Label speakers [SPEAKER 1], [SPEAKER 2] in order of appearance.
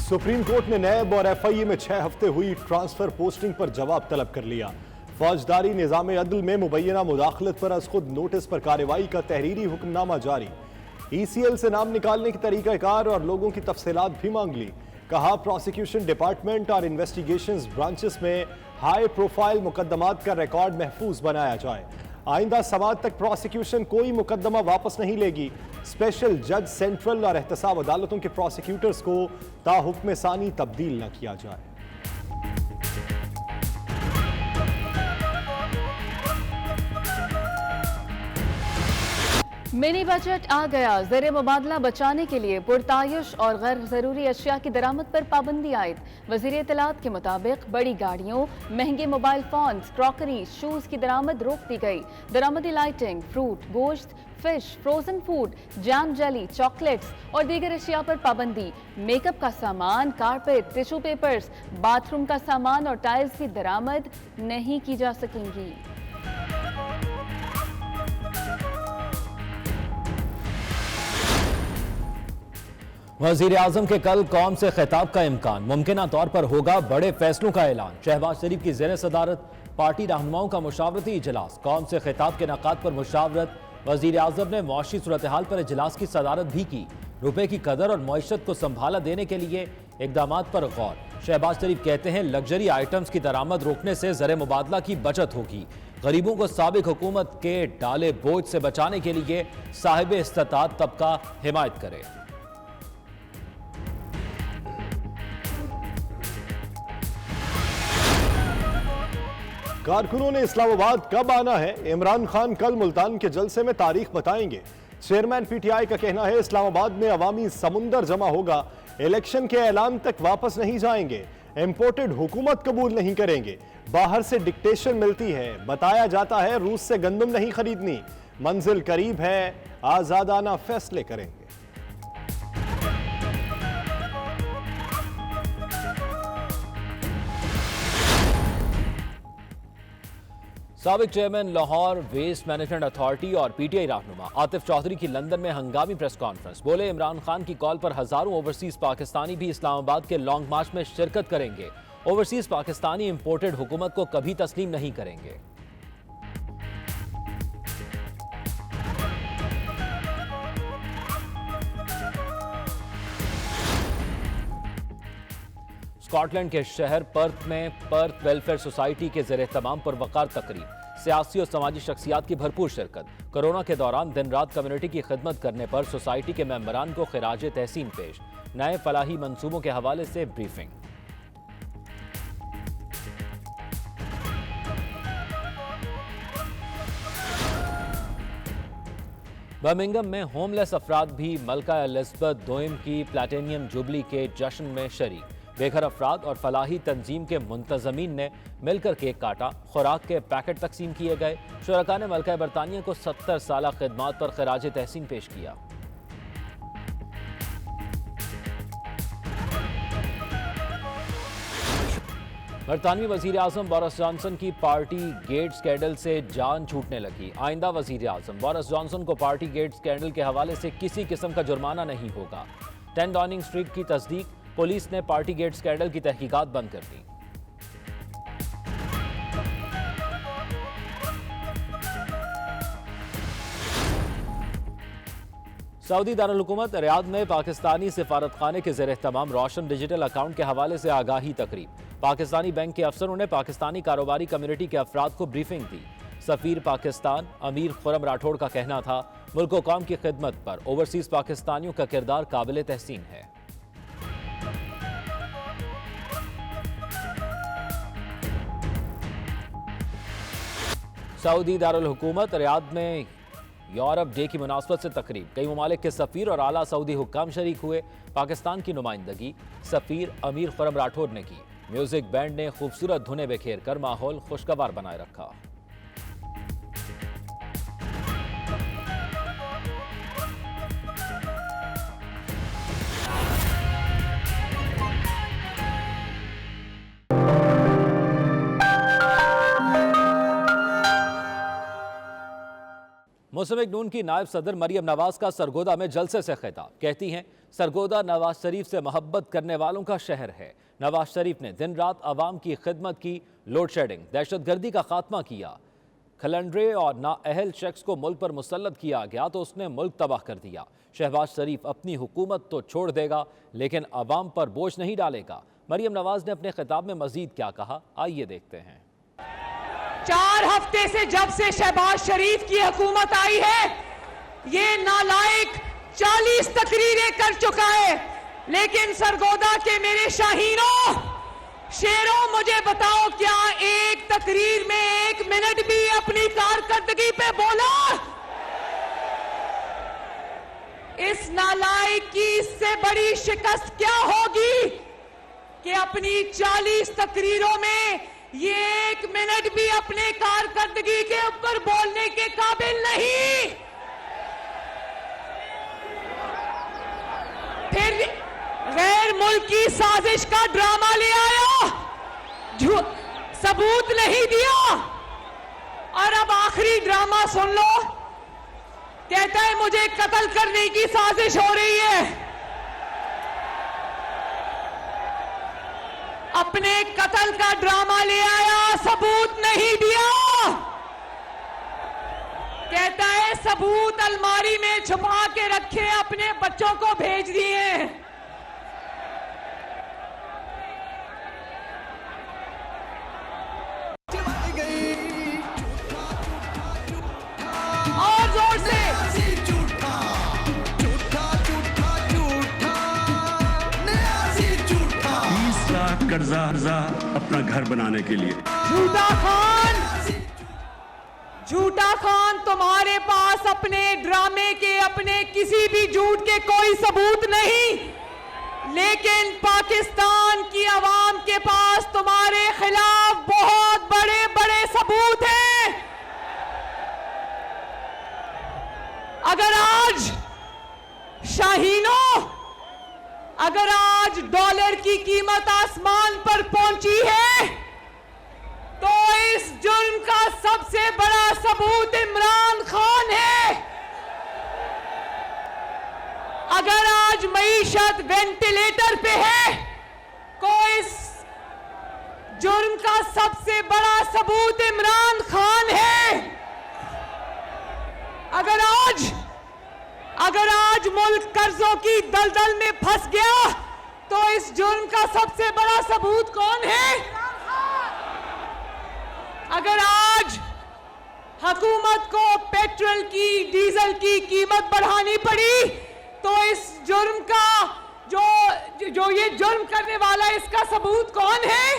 [SPEAKER 1] Supreme court ने नैब और FIA में 6 हफ्ते हुई ट्रांसफर पोस्टिंग पर जवाब तलब कर लिया। फौजदारी निजाम अदल में मुबैना मुदाखलत पर अज खुद नोटिस पर कार्रवाई का तहरीरी हुक्मनामा जारी। ईसीएल से नाम निकालने की तरीकाकार और लोगों की तफसीलात भी मांग ली। कहा प्रोसिक्यूशन डिपार्टमेंट और इन्वेस्टिगेशंस ब्रांचेस में हाई प्रोफाइल मुकदमात का रिकॉर्ड महफूज बनाया जाए। आइंदा समात तक प्रोसिक्यूशन कोई मुकदमा वापस नहीं लेगी। स्पेशल जज सेंट्रल और एहतसाब अदालतों के प्रोसिक्यूटर्स को ताहुक्म सानी तब्दील न किया जाए।
[SPEAKER 2] मिनी बजट आ गया। ज़र मुबादला बचाने के लिए पुरतायुश और गैर ज़रूरी अशिया की दरामद पर पाबंदी आयद। वज़ीर इत्तलात के मुताबिक बड़ी गाड़ियों, महंगे मोबाइल फोन्स, क्रॉकरी, शूज़ की दरामद रोक दी गई। दरामदी लाइटिंग, फ्रूट, गोश्त, fish, frozen food, jam, jelly, chocolates और दीगर अशिया पर पाबंदी। मेकअप का सामान, कारपेट, टिश्यू पेपर्स, बाथरूम का सामान और टाइल्स की दरामद नहीं की जा सकेंगी।
[SPEAKER 3] वज़ीर आज़म के कल कौम से खिताब का इम्कान, मुमकिना तौर पर होगा बड़े फैसलों का ऐलान। शहबाज शरीफ की ज़ेर सदारत पार्टी रहनुमाओं का मुशावरती इजलास। कौम से खिताब के नकात पर मुशावरत। वज़ीर आज़म ने मुआशी सूरत हाल पर इजलास की सदारत भी की। रुपए की कदर और मईशत को संभाला देने के लिए इकदामात पर गौर। शहबाज शरीफ कहते हैं लग्जरी आइटम्स की दरामद रोकने से ज़र मुबादला की बचत होगी। गरीबों को साबिक हुकूमत के डाले बोझ से बचाने के लिए साहिब इस्तात तबका हिमायत करे।
[SPEAKER 1] कारकुनों ने इस्लामाबाद कब आना है, इमरान खान कल मुल्तान के जलसे में तारीख बताएंगे। चेयरमैन पीटीआई का कहना है इस्लामाबाद में अवामी समुंदर जमा होगा। इलेक्शन के ऐलान तक वापस नहीं जाएंगे। इंपोर्टेड हुकूमत कबूल नहीं करेंगे। बाहर से डिक्टेशन मिलती है। बताया जाता है रूस से गंदम नहीं खरीदनी। मंजिल करीब है, आजादाना फैसले करेंगे।
[SPEAKER 3] साबिक chairman Lahore waste management authority और पीटीआई रहनुमा आतिफ चौधरी की लंदन में हंगामी प्रेस कॉन्फ्रेंस। बोले इमरान खान की कॉल पर हजारों ओवरसीज पाकिस्तानी भी इस्लामाबाद के लॉन्ग मार्च में शिरकत करेंगे। ओवरसीज पाकिस्तानी इंपोर्टेड हुकूमत को कभी तस्लीम नहीं करेंगे। स्कॉटलैंड के शहर पर्थ में पर्थ वेलफेयर सोसाइटी के ज़ेर तमाम पर वकार तकरीब। सियासी और समाजी शख्सियात की भरपूर शिरकत। कोरोना के दौरान दिन रात कम्युनिटी की खिदमत करने पर सोसाइटी के मेंबरान को खिराज तहसीन पेश। नए फलाही मंसूबों के हवाले से ब्रीफिंग। बर्मिंघम में होमलेस अफराद भी मलका एलिज़ाबेथ दोयम की प्लैटिनियम जुबली के जश्न में शरीक। बेघर अफराद और फलाही तंजीम के मुंतजमीन ने मिलकर केक काटा। खुराक के पैकेट तकसीम किए गए। शुरका ने मलका बरतानिया को 70 साल खिदमात पर खिराज तहसीन पेश किया। बरतानवी वजीर आजम बोरिस जॉनसन की पार्टी गेट स्कैंडल से जान छूटने लगी। आइंदा वजीर आजम बोरिस जॉनसन को पार्टी गेट स्कैंडल के हवाले से किसी किस्म का जुर्माना नहीं होगा। 10 डाउनिंग स्ट्रीट की तस्दीक। पुलिस ने पार्टी गेट स्कैंडल की तहकीकात बंद कर दी। सऊदी दारुल हुकूमत रियाद में पाकिस्तानी सिफारतखाने के ज़ेर तमाम रोशन डिजिटल अकाउंट के हवाले से आगाही तकरीब। पाकिस्तानी बैंक के अफसरों ने पाकिस्तानी कारोबारी कम्युनिटी के अफराद को ब्रीफिंग दी। सफीर पाकिस्तान अमीर खुरम राठौड़ का कहना था मुल्क व कौम की खिदमत पर ओवरसीज पाकिस्तानियों का किरदार काबिल तहसीन है। सऊदी दारुल हुकूमत रियाद में यूरोप डे की मुनासबत से तकरीब। कई ममालिक के सफ़ीर और आला सऊदी हुक्काम शरीक हुए। पाकिस्तान की नुमाइंदगी सफ़ीर अमीर खुरम राठौड़ ने की। म्यूजिक बैंड ने खूबसूरत धुनें बिखेर कर माहौल खुशगवार बनाए रखा। मुस्लिम नून की नायब सदर मरियम नवाज का सरगोदा में जलसे से खिताब। कहती हैं सरगोदा नवाज शरीफ से मोहब्बत करने वालों का शहर है। नवाज शरीफ ने दिन रात आवाम की खिदमत की, लोड शेडिंग, दहशतगर्दी का खात्मा किया, खलंड्रे और नाअहल शख्स को मुल्क पर मुसल्लत किया गया तो उसने मुल्क तबाह कर दिया। शहबाज शरीफ अपनी हुकूमत तो छोड़ देगा लेकिन आवाम पर बोझ नहीं डालेगा। मरियम नवाज ने अपने खिताब में मजीद क्या कहा, आइए देखते हैं।
[SPEAKER 4] 4 हफ्ते से जब से शहबाज शरीफ की हुकूमत आई है, ये नालायक 40 तकरीरें कर चुका है। लेकिन सरगोदा के मेरे शाहीनों, शेरों, मुझे बताओ क्या एक तकरीर में 1 मिनट भी अपनी कारकर्दगी पे बोला? इस नालायक की इससे बड़ी शिकस्त क्या होगी कि अपनी 40 तकरीरों में ये 1 मिनट भी अपने कारकर्दगी के ऊपर बोलने के काबिल नहीं। फिर गैर मुल्की साजिश का ड्रामा ले आया, सबूत नहीं दिया, और अब आखिरी ड्रामा सुन लो। कहता है मुझे कत्ल करने की साजिश हो रही है। अपने कत्ल का ड्रामा ले आया, सबूत नहीं दिया। कहता है सबूत अलमारी में छुपा के रखे, अपने बच्चों को भेज दिए। और जोर से
[SPEAKER 5] 20 लाख कर्जा अपना घर बनाने के लिए।
[SPEAKER 4] झूठा खान, तुम्हारे पास अपने ड्रामे के, अपने किसी भी झूठ के कोई सबूत नहीं, लेकिन पाकिस्तान की आवाम के पास तुम्हारे खिलाफ बहुत बड़े बड़े सबूत हैं। अगर आज शाहीनों, अगर आज डॉलर की कीमत आसमान पर पहुंची है तो इस जुर्म का सबसे बड़ा सबूत इमरान खान है। अगर आज मईशत वेंटिलेटर पे है तो इस जुर्म का सबसे बड़ा सबूत इमरान खान है। अगर आज मुल्क कर्जों की दलदल में फंस गया तो इस जुर्म का सबसे बड़ा सबूत कौन है? अगर आज हुकूमत को पेट्रोल की, डीजल की कीमत बढ़ानी पड़ी तो इस जुर्म का जो ये जुर्म करने वाला, इसका सबूत कौन है?